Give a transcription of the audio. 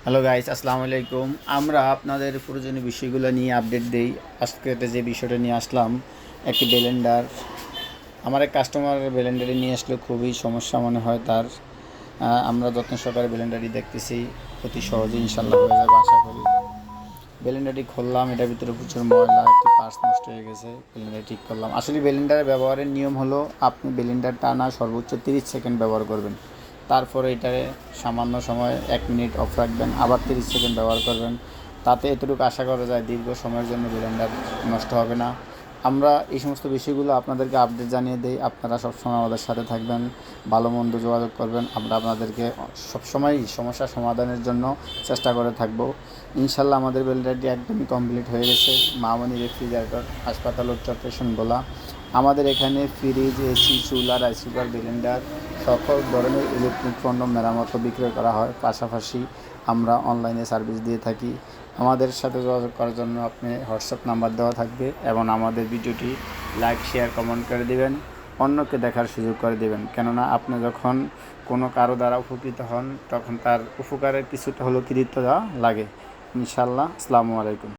Hello guys, আসসালামু আলাইকুম। আমরা আপনাদের প্রয়োজনীয় বিষয়গুলো নিয়ে আপডেট দেই। আজকে যে বিষয়টা নিয়ে আসলাম, একটি ব্লেন্ডার। আমার এক কাস্টমার ব্লেন্ডারে নিয়ে আসলে খুবই সমস্যা মনে হয় তার। আমরা যত্ন সহকারে ব্লেন্ডারটি দেখতেছি, অতি সহজে ইনশাল্লাহ হয়ে যাবে আশা করি। ব্লেন্ডারটি খুললাম, এটার ভিতরে প্রচুর ময়লা, একটি পার্টস নষ্ট হয়ে গেছে। ব্লেন্ডার ঠিক করলাম। আসলে ব্লেন্ডারের ব্যবহারের নিয়ম হলো, আপনি ব্লেন্ডার টানা সর্বোচ্চ 30 সেকেন্ড ব্যবহার করবেন। তারপরে এটারে সামান্য সময় 1 মিনিট অফ রাখবেন, আবার 30 সেকেন্ড ব্যবহার করবেন। তাতে এতটুকু আশা করা যায় দীর্ঘ সময়ের জন্য ব্লেন্ডার নষ্ট হবে না। আমরা এই সমস্ত বিষয়গুলো আপনাদেরকে আপডেট জানিয়ে দিই। আপনারা সবসময় আমাদের সাথে থাকবেন, ভালো মন্দ যোগাযোগ করবেন। আমরা আপনাদেরকে সবসময়ই সমস্যা সমাধানের জন্য চেষ্টা করে থাকব। ইনশাল্লাহ আমাদের ব্লেন্ডারটি একদমই কমপ্লিট হয়ে গেছে। মামনি রেফ্রিজারেটর, হাসপাতাল উচ্চপ্রেশন বলা। আমাদের এখানে ফ্রিজ, এসি, চুলা, রাইস কুকার, ব্লেন্ডার সকল ধরনের ইলেকট্রিক পণ্য মেরামত বিক্রয় করা হয়। পাশাপাশি আমরা অনলাইনে সার্ভিস দিয়ে থাকি। আমাদের সাথে যোগাযোগ করার জন্য আপনি হোয়াটসঅ্যাপ নাম্বার দেওয়া থাকবে, এবং আমাদের ভিডিওটি লাইক, শেয়ার, কমেন্ট করে দেবেন। অন্যকে দেখার সুযোগ করে দেবেন, কেননা আপনি যখন কোনো কারো দ্বারা উপকৃত হন, তখন তার উপকারের কিছুটা হলেও কৃতিত্ব দেওয়া লাগে। ইনশাল্লাহ। আসসালামু আলাইকুম।